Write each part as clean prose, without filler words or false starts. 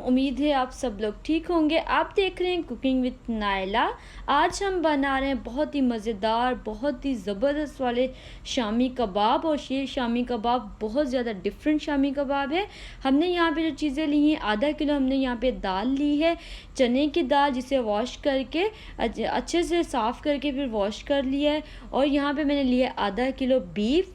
उम्मीद है आप सब लोग ठीक होंगे। आप देख रहे हैं कुकिंग विद नायला। आज हम बना रहे हैं बहुत ही मज़ेदार, बहुत ही ज़बरदस्त वाले शामी कबाब। और ये शामी कबाब बहुत ज़्यादा डिफरेंट शामी कबाब है। हमने यहाँ पे जो चीज़ें ली हैं, आधा किलो हमने यहाँ पे दाल ली है, चने की दाल, जिसे वॉश करके अच्छे से साफ़ करके फिर वॉश कर लिया है। और यहाँ पे मैंने लिया आधा किलो बीफ,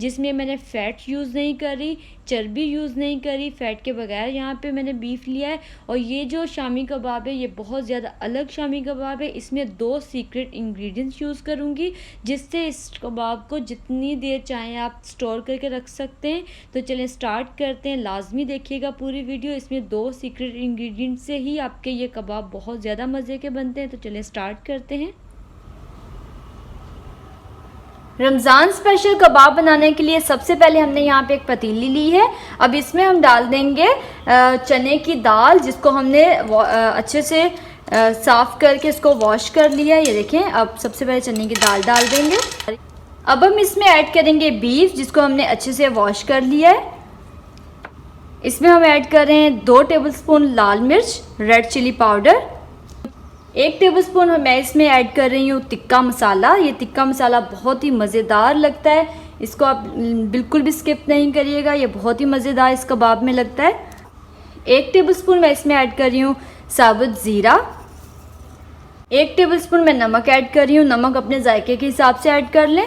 जिसमें मैंने फ़ैट यूज़ नहीं करी, चर्बी यूज़ नहीं करी, फ़ैट के बगैर यहाँ पे मैंने बीफ लिया है। और ये जो शामी कबाब है ये बहुत ज़्यादा अलग शामी कबाब है। इसमें 2 सीक्रेट इंग्रेडिएंट्स यूज़ करूँगी, जिससे इस कबाब को जितनी देर चाहें आप स्टोर करके रख सकते हैं। तो चलें स्टार्ट करते हैं। लाजमी देखिएगा पूरी वीडियो, इसमें 2 सीक्रेट इंग्रेडिएंट्स से ही आपके ये कबाब बहुत ज़्यादा मज़े के बनते हैं। तो चलें स्टार्ट करते हैं। रमज़ान स्पेशल कबाब बनाने के लिए सबसे पहले हमने यहाँ पे एक पतीली ली है। अब इसमें हम डाल देंगे चने की दाल, जिसको हमने अच्छे से साफ़ करके इसको वॉश कर लिया है। ये देखें, अब सबसे पहले चने की दाल डाल देंगे। अब हम इसमें ऐड करेंगे बीफ, जिसको हमने अच्छे से वॉश कर लिया है। इसमें हम ऐड कर रहे हैं 2 टेबलस्पून लाल मिर्च, रेड चिली पाउडर, 1 टेबलस्पून मैं इसमें ऐड कर रही हूँ टिक्का मसाला। ये टिक्का मसाला बहुत ही मज़ेदार लगता है, इसको आप बिल्कुल भी स्किप नहीं करिएगा, ये बहुत ही मज़ेदार इस कबाब में लगता है। 1 टेबलस्पून मैं इसमें ऐड कर रही हूँ साबुत ज़ीरा, 1 टेबलस्पून मैं नमक ऐड कर रही हूँ। नमक अपने जायके के हिसाब से ऐड कर लें।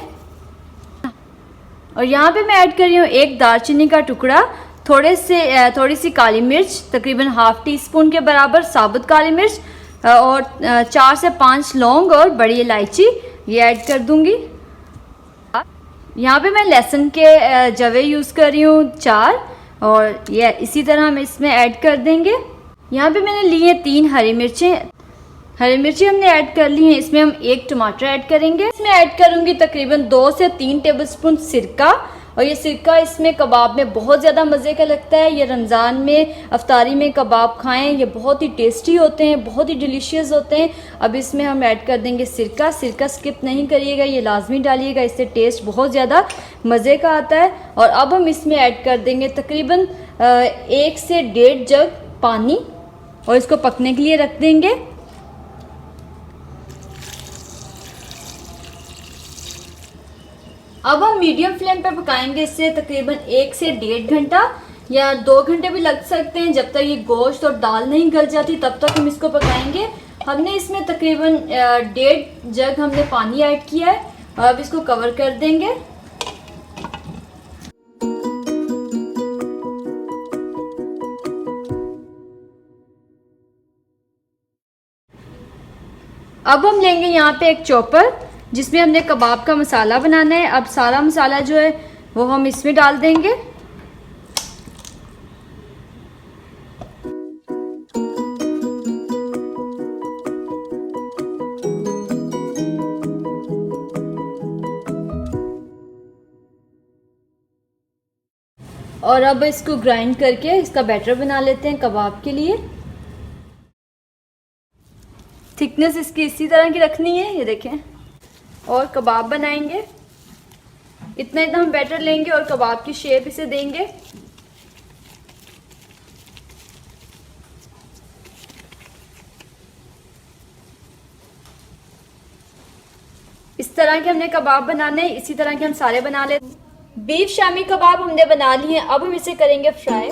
और यहाँ पे मैं ऐड कर रही हूँ 1 दालचीनी का टुकड़ा, थोड़ी सी काली मिर्च, तकरीबन ½ टीस्पून के बराबर साबुत काली मिर्च, और 4 से 5 लौंग और बड़ी इलायची ये ऐड कर दूंगी। यहाँ पे मैं लहसुन के जवे यूज़ कर रही हूँ 4, और ये इसी तरह हम इसमें ऐड कर देंगे। यहाँ पे मैंने ली है 3 हरी मिर्चें हमने ऐड कर ली हैं। इसमें हम 1 टमाटर ऐड करेंगे। इसमें ऐड करूँगी तकरीबन 2 से 3 टेबलस्पून सिरका। और ये सिरका इसमें कबाब में बहुत ज़्यादा मज़े का लगता है। ये रमज़ान में अफ्तारी में कबाब खाएं, ये बहुत ही टेस्टी होते हैं, बहुत ही डिलीशियस होते हैं। अब इसमें हम ऐड कर देंगे सिरका स्किप नहीं करिएगा, ये लाजमी डालिएगा, इससे टेस्ट बहुत ज़्यादा मज़े का आता है। और अब हम इसमें ऐड कर देंगे तकरीबन 1 से 1.5 जग पानी, और इसको पकने के लिए रख देंगे। अब हम मीडियम फ्लेम पे पकाएंगे इसे तकरीबन 1 से 1.5 घंटा या 2 घंटे भी लग सकते हैं। जब तक ये गोश्त और दाल नहीं गल जाती तब तक हम इसको पकाएंगे। हमने इसमें तकरीबन 1.5 जग हमने पानी ऐड किया है, और अब इसको कवर कर देंगे। अब हम लेंगे यहाँ पे एक चॉपर, जिसमें हमने कबाब का मसाला बनाना है। अब सारा मसाला जो है वो हम इसमें डाल देंगे। और अब इसको ग्राइंड करके इसका बैटर बना लेते हैं कबाब के लिए। थिकनेस इसकी इसी तरह की रखनी है, ये देखें। और कबाब बनाएंगे, इतना हम बैटर लेंगे और कबाब की शेप इसे देंगे। इस तरह के हमने कबाब बनाने हैं, इसी तरह के हम सारे बना लेते हैं। बीफ शामी कबाब हमने बना लिए हैं, अब हम इसे करेंगे फ्राई।